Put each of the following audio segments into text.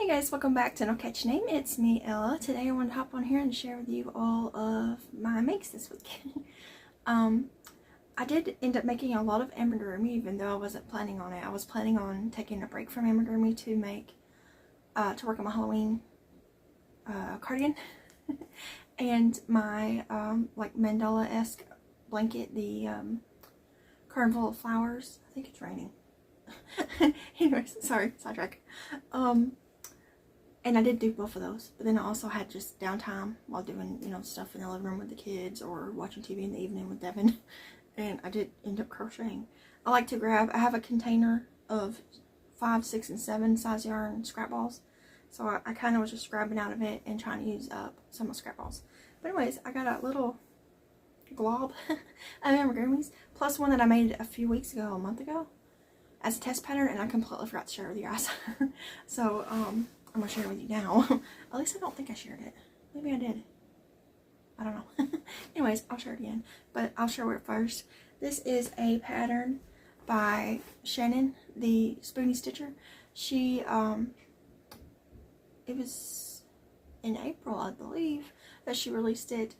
Hey guys, welcome back to No Catch Name. It's me, Ella. Today I wanted to hop on here and share with you all of my makes this week. I did end up making a lot of amigurumi, even though I wasn't planning on it. I was planning on taking a break from amigurumi to make, to work on my Halloween cardigan. And my, like mandala-esque blanket, the carnival of flowers. I think it's raining. Anyways, sorry, sidetrack. And I did do both of those, but then I also had just downtime while doing, stuff in the living room with the kids or watching TV in the evening with Devin. And I did end up crocheting. I like to I have a container of 5, 6, and 7 size yarn scrap balls. So I kind of was just grabbing out of it and trying to use up some of the scrap balls. But anyways, I got a little glob of amigurumis, plus one that I made a few weeks ago, a month ago, as a test pattern, and I completely forgot to share it with you guys. So, I'm going to share it with you now. At least I don't think I shared it. Maybe I did. I don't know. Anyways, I'll share it again. But I'll share it first. This is a pattern by Shannon, the Spoony Stitcher. She, it was in April, I believe, that she released it.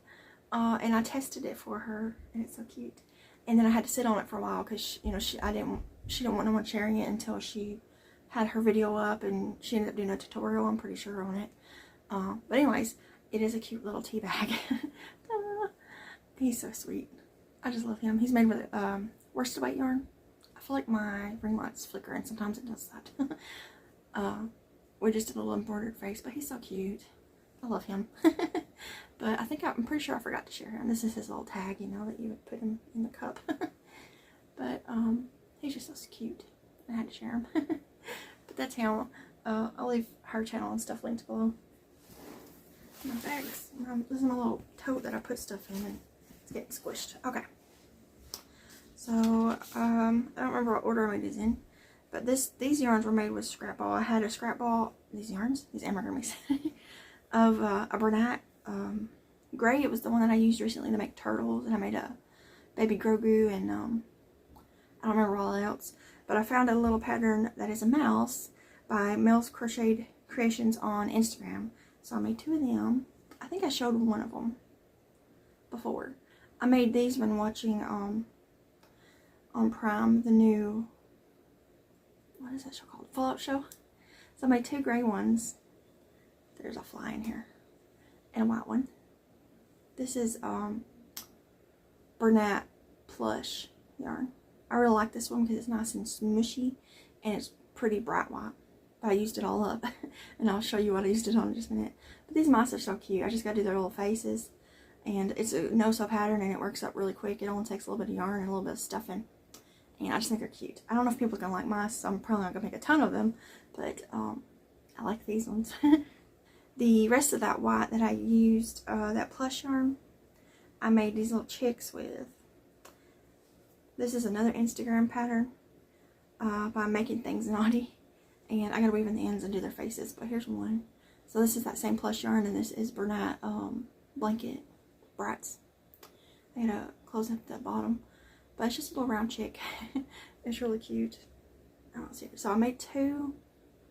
And I tested it for her, and it's so cute. And then I had to sit on it for a while because, she didn't want no one sharing it until she had her video up, and she ended up doing a tutorial, I'm pretty sure, on it. But anyways, it is a cute little tea bag. He's so sweet. I just love him. He's made with worsted weight yarn. I feel like my ring light's flickering. Sometimes it does that. We just did a little embroidered face, but he's so cute. I love him. But I'm pretty sure I forgot to share him. This is his little tag, that you would put him in the cup. But he's just so cute. I had to share him. But that's him. I'll leave her channel and stuff linked below. My bags. This is my little tote that I put stuff in, and it's getting squished. Okay. So, I don't remember what order I made these in, but these yarns were made with scrap ball. I had a scrap ball, these amigurumis, of a Bernat gray. It was the one that I used recently to make turtles, and I made a baby Grogu, and I don't remember all else. But I found a little pattern that is a mouse by Mel's Crocheted Creations on Instagram. So I made 2 of them. I think I showed one of them before. I made these when watching on Prime, the new, what is that show called? Fallout show. So I made 2 gray ones. There's a fly in here. And a white one. This is Bernat plush yarn. I really like this one because it's nice and smushy, and it's pretty bright white. But I used it all up, and I'll show you what I used it on in just a minute. But these mice are so cute. I just got to do their little faces, and it's a no-sew pattern, and it works up really quick. It only takes a little bit of yarn and a little bit of stuffing, and I just think they're cute. I don't know if people are going to like mice, so I'm probably not going to make a ton of them, but I like these ones. The rest of that white that I used, that plush yarn, I made these little chicks with. This is another Instagram pattern by Making Things Knotty. And I gotta weave in the ends and do their faces. But here's one. So this is that same plush yarn, and this is Bernat blanket brats. I gotta close up the bottom. But it's just a little round chick. It's really cute. I don't see it. So I made 2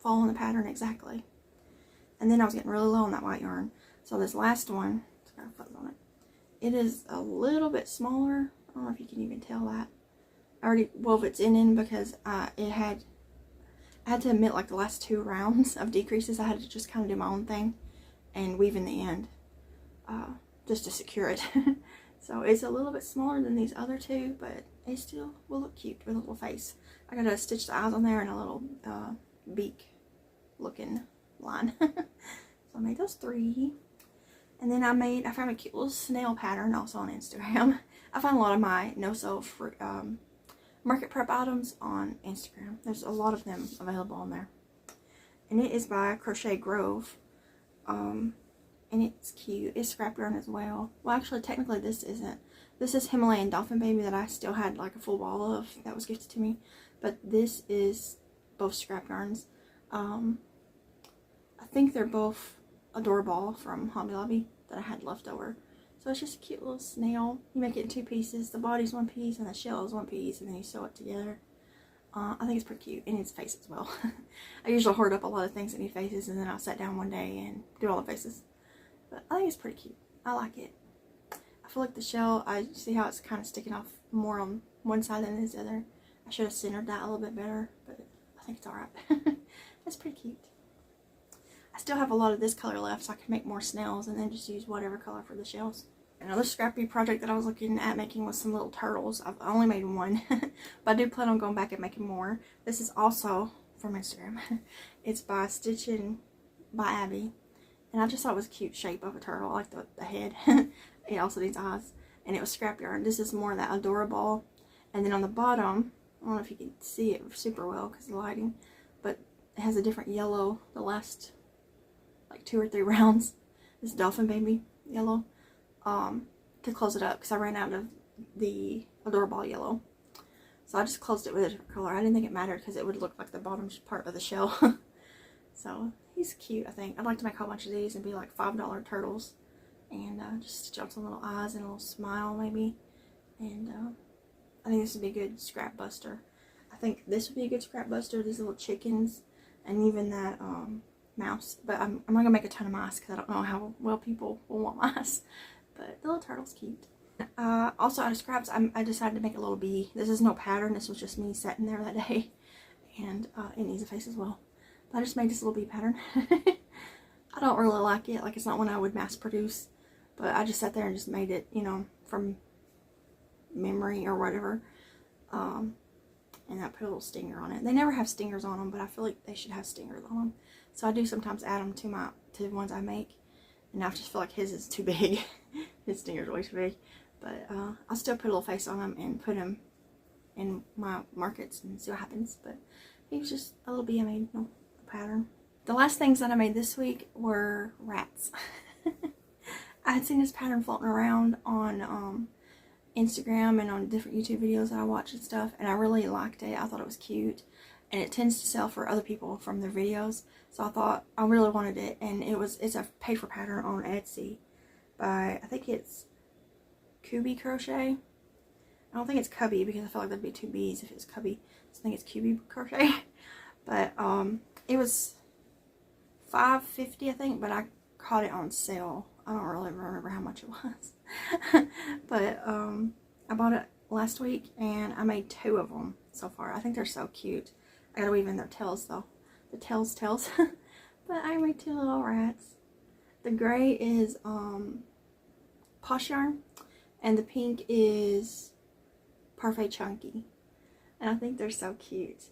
following the pattern exactly. And then I was getting really low on that white yarn. So this last one, it's got a fuzz on it. It is a little bit smaller. I don't know if you can even tell that. I already wove its in because I had to admit, like, the last 2 rounds of decreases, I had to just kind of do my own thing and weave in the end just to secure it. So it's a little bit smaller than these other 2, but it still will look cute with a little face. I gotta stitch the eyes on there and a little beak looking line. So I made those 3. And then I found a cute little snail pattern also on Instagram. I find a lot of my no-sew market prep items on Instagram. There's a lot of them available on there. And it is by Crochet Grove. And it's cute. It's scrap yarn as well. Well, actually, technically this isn't. This is Himalayan Dolphin Baby that I still had like a full ball of that was gifted to me. But this is both scrap yarns. I think they're both Adorable from Hobby Lobby that I had left over. So it's just a cute little snail. You make it in 2 pieces. The body's 1 piece and the shell is 1 piece, and then you sew it together. I think it's pretty cute. It needs face as well. I usually hoard up a lot of things that need faces, and then I'll sit down one day and do all the faces. But I think it's pretty cute. I like it. I feel like the shell, I see how it's kind of sticking off more on one side than the other. I should have centered that a little bit better, but I think it's alright. It's pretty cute. I still have a lot of this color left, so I can make more snails and then just use whatever color for the shells. Another scrappy project that I was looking at making was some little turtles. I've only made one, but I do plan on going back and making more. This is also from Instagram. It's by Stitching by Abby, and I just thought it was a cute shape of a turtle. I like the head. It also needs eyes, and it was scrap yarn. This is more of that adorable, and then on the bottom, I don't know if you can see it super well because of the lighting, but it has a different yellow the last like 2 or 3 rounds. This dolphin baby yellow. To close it up because I ran out of the adorable yellow, so I just closed it with a different color. I didn't think it mattered because it would look like the bottom part of the shell. So he's cute. I think I'd like to make a whole bunch of these and be like $5 turtles, and just stitch on some little eyes and a little smile maybe. And I think this would be a good scrap buster. I think this would be a good scrap buster. These little chickens and even that mouse. But I'm not gonna make a ton of mice because I don't know how well people will want mice. But the little turtle's cute. Also out of scraps, I decided to make a little bee. This is no pattern. This was just me sitting there that day. And it needs a face as well. But I just made this little bee pattern. I don't really like it. Like, it's not one I would mass produce. But I just sat there and just made it, you know, from memory or whatever. And I put a little stinger on it. They never have stingers on them, but I feel like they should have stingers on them. So I do sometimes add them to the ones I make. And I just feel like his is too big. His stinger's way too big. But I'll still put a little face on him and put him in my markets and see what happens. But he was just a little bee I made, no pattern. The last things that I made this week were rats. I had seen this pattern floating around on Instagram and on different YouTube videos that I watch and stuff, and I really liked it. I thought it was cute, and it tends to sell for other people from their videos, so I thought I really wanted it. And it's a paid for pattern on Etsy by, I think it's Cubby Crochet. I don't think it's Cubby because I feel like that'd be 2 B's if it was Cubby. So I think it's Cubby Crochet. But it was $5.50 I think, but I caught it on sale. I don't really remember how much it was. But I bought it last week and I made 2 of them so far. I think they're so cute. I gotta weave in their tails though. The tails. But I made 2 little rats. The gray is Posh yarn, and the pink is Parfait Chunky. And I think they're so cute.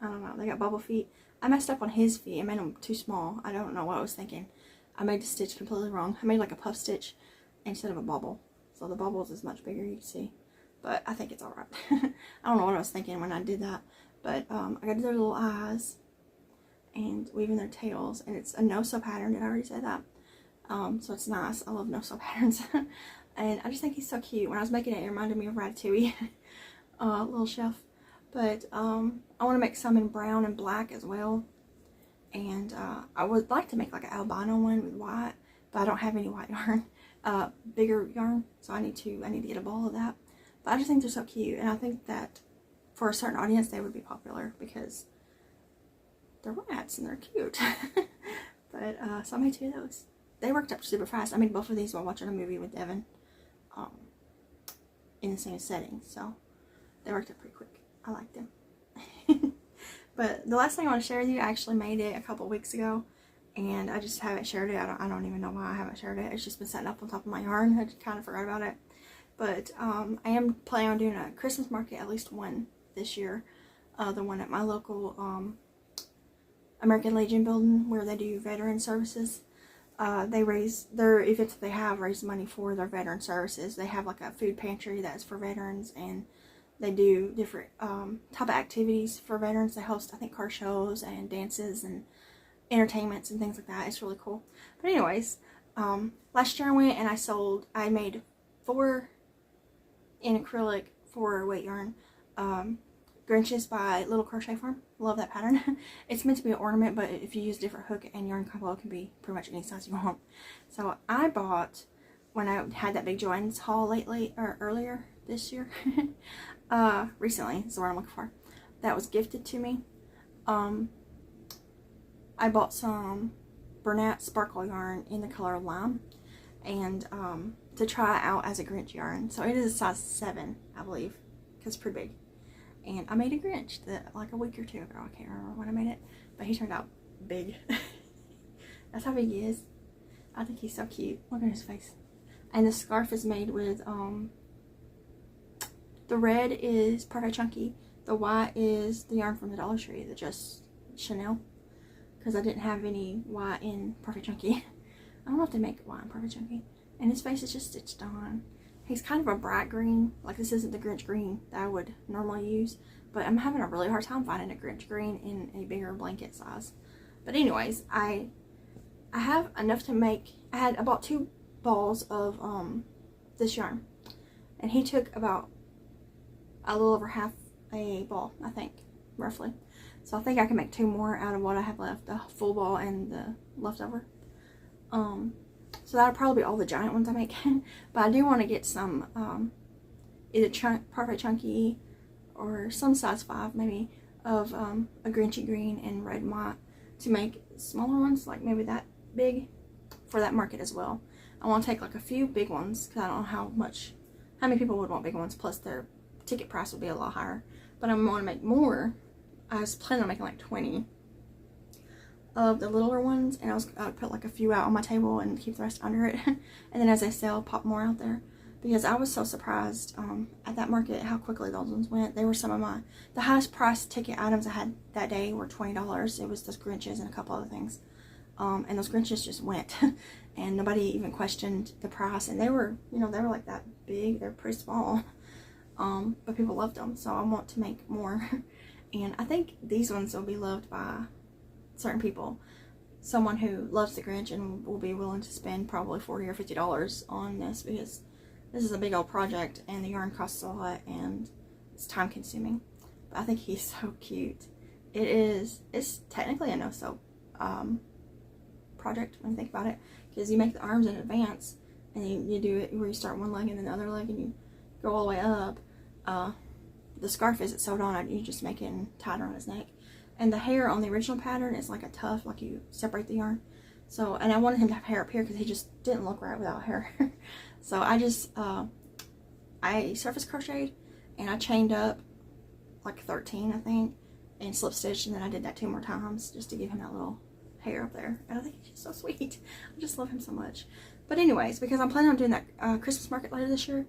I don't know, they got bubble feet. I messed up on his feet. I made them too small. I don't know what I was thinking. I made the stitch completely wrong. I made like a puff stitch instead of a bubble. So the bubbles is much bigger, you can see. But I think it's alright. I don't know what I was thinking when I did that. But I got their little eyes and weaving their tails. And it's a no-sew pattern. Did I already say that? So it's nice. I love no-sew patterns. And I just think he's so cute. When I was making it, it reminded me of Ratatouille. Little chef. But I want to make some in brown and black as well. And I would like to make like an albino one with white, but I don't have any white yarn, bigger yarn, so I need to get a ball of that. But I just think they're so cute, and I think that for a certain audience they would be popular because they're rats and they're cute. But so I made 2 of those. They worked up super fast. I made both of these while watching a movie with Devin, in the same setting, so they worked up pretty quick. I like them. But the last thing I want to share with you, I actually made it a couple weeks ago, and I just haven't shared it. I don't even know why I haven't shared it. It's just been sitting up on top of my yarn. I just kind of forgot about it. But I am planning on doing a Christmas market, at least one this year. The one at my local American Legion building where they do veteran services. They raise their events that they have raise money for their veteran services. They have like a food pantry that's for veterans, and they do different type of activities for veterans. They host, I think, car shows and dances and entertainments and things like that. It's really cool. But anyways, last year I went and I made 4 in acrylic 4 weight yarn Grinches by Little Crochet Farm. Love that pattern. It's meant to be an ornament, but if you use different hook and yarn combo, it can be pretty much any size you want. So I bought, when I had that big joins haul earlier this year, recently is the word I'm looking for, that was gifted to me. I bought some Bernat sparkle yarn in the color lime, and to try out as a Grinch yarn. So it is a size 7, I believe, because it's pretty big. And I made a Grinch like a week or 2 ago. I can't remember when I made it, but he turned out big. That's how big he is. I think he's so cute. Look at his face. And the scarf is made with the red is Perfect Chunky, the white is the yarn from the Dollar Tree, the Just Chanel, because I didn't have any white in Perfect Chunky. I don't know if they make white in Perfect Chunky. And his face is just stitched on. He's kind of a bright green. Like, this isn't the Grinch green that I would normally use, but I'm having a really hard time finding a Grinch green in a bigger blanket size. But anyways, I have enough to make. I bought 2 balls of this yarn, and he took about a little over half a ball, I think, roughly. So I think I can make 2 more out of what I have left, the full ball and the leftover. So that'll probably be all the giant ones I make. But I do want to get some either Perfect Chunky or some size 5 maybe of a Grinchy green and red and white to make smaller ones, like maybe that big, for that market as well. I want to take like a few big ones because I don't know how many people would want big ones, plus their ticket price would be a lot higher. But I'm going to make more. I was planning on making like 20 of the littler ones, and I would put like a few out on my table and keep the rest under it. And then as they sell, pop more out there, because I was so surprised at that market how quickly those ones went. They were some of the highest price ticket items I had that day were $20. It was those Grinches and a couple other things, and those Grinches just went and nobody even questioned the price. And they were, you know, they were like that big. They're pretty small, but people loved them, so I want to make more. And I think these ones will be loved by certain people. Someone who loves the Grinch and will be willing to spend probably $40 or $50 on this, because this is a big old project and the yarn costs a lot and it's time consuming. But I think he's so cute. It's technically a no-sew project when you think about it, because you make the arms in advance and you do it where you start one leg and then the other leg and you go all the way up. The scarf isn't sewed on, you just make it and tie it around his neck. And the hair on the original pattern is like a tuft, like you separate the yarn. So, and I wanted him to have hair up here because he just didn't look right without hair. So I just, I surface crocheted and I chained up like 13, I think, and slip stitched, and then I did that 2 more times just to give him that little hair up there. And I think he's just so sweet. I just love him so much. But anyways, because I'm planning on doing that Christmas market later this year,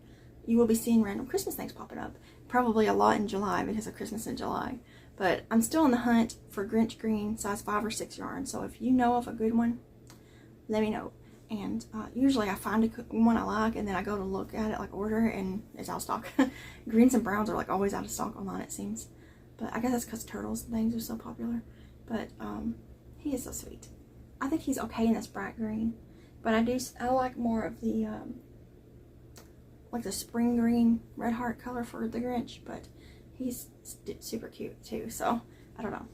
you will be seeing random Christmas things popping up. Probably a lot in July because of Christmas in July. But I'm still on the hunt for Grinch green size 5 or 6 yarn. So if you know of a good one, let me know. And usually I find one I like and then I go to look at it, like order, and it's out of stock. Greens and browns are like always out of stock online, it seems. But I guess that's because turtles and things are so popular. But he is so sweet. I think he's okay in this bright green. But I like more of the like the spring green red heart color for the Grinch. But he's super cute too, so I don't know.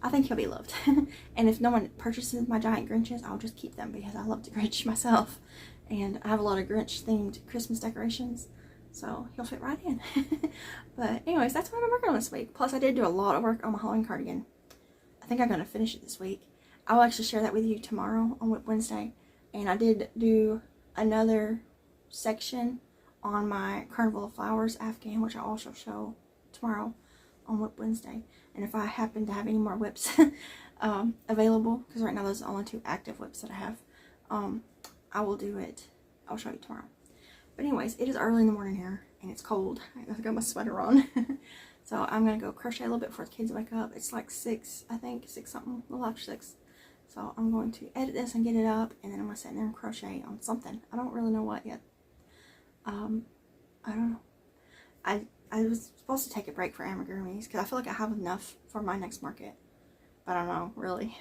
I think he'll be loved. And if no one purchases my giant Grinches, I'll just keep them because I love to Grinch myself. And I have a lot of Grinch themed Christmas decorations, so he'll fit right in. But anyways, that's what I've been working on this week. Plus I did do a lot of work on my Halloween cardigan. I think I'm going to finish it this week. I'll actually share that with you tomorrow on Whip Wednesday. And I did do another section on my Carnival of Flowers Afghan, which I'll also show tomorrow on Whip Wednesday. And if I happen to have any more whips available, because right now those are the only 2 active whips that I have, I will do it. I'll show you tomorrow. But anyways, it is early in the morning here and it's cold. I got my sweater on. So I'm gonna go crochet a little bit before the kids wake up. It's like 6, I think, 6 something, a little after 6. So I'm going to edit this and get it up, and then I'm gonna sit there and crochet on something. I don't really know what yet. I don't know. I was supposed to take a break for amigurumis because I feel like I have enough for my next market, but I don't know, really.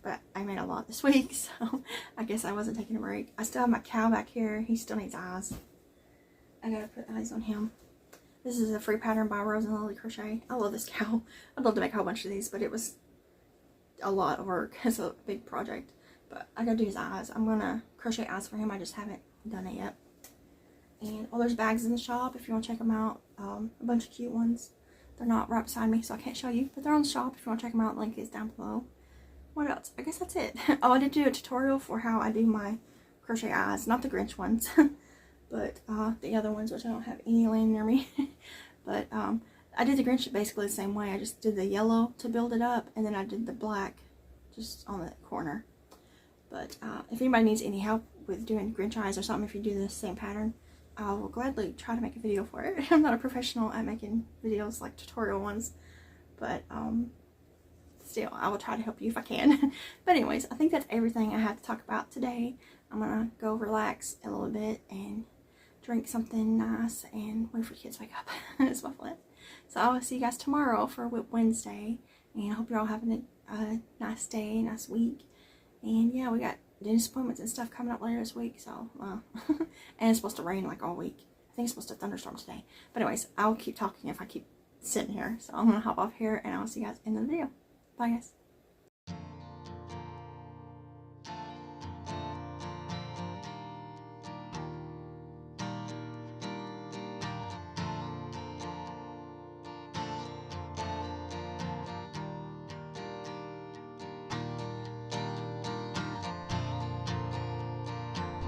But I made a lot this week, so I guess I wasn't taking a break. I still have my cow back here. He still needs eyes. I gotta put eyes on him. This is a free pattern by Rose and Lily Crochet. I love this cow. I'd love to make a whole bunch of these, but it was a lot of work. It's a big project, but I gotta do his eyes. I'm gonna crochet eyes for him. I just haven't done it yet. And there's bags in the shop if you want to check them out. A bunch of cute ones. They're not right beside me, so I can't show you. But they're on the shop if you want to check them out. Link is down below. What else? I guess that's it. Oh, I did do a tutorial for how I do my crochet eyes. Not the Grinch ones, but the other ones, which I don't have any laying near me. But I did the Grinch basically the same way. I just did the yellow to build it up, and then I did the black just on the corner. But if anybody needs any help with doing Grinch eyes or something, if you do the same pattern, I will gladly try to make a video for it. I'm not a professional at making videos like tutorial ones, but still, I will try to help you if I can. But anyways, I think that's everything I have to talk about today. I'm gonna go relax a little bit and drink something nice and wait for the kids to wake up. It's my plan. So I'll see you guys tomorrow for Whip Wednesday, and I hope you're all having a nice day, nice week. And yeah, we got dentist appointments and stuff coming up later this week, so and it's supposed to rain like all week. I think it's supposed to thunderstorm today. But anyways, I'll keep talking if I keep sitting here. So I'm gonna hop off here, and I'll see you guys in the video. Bye guys.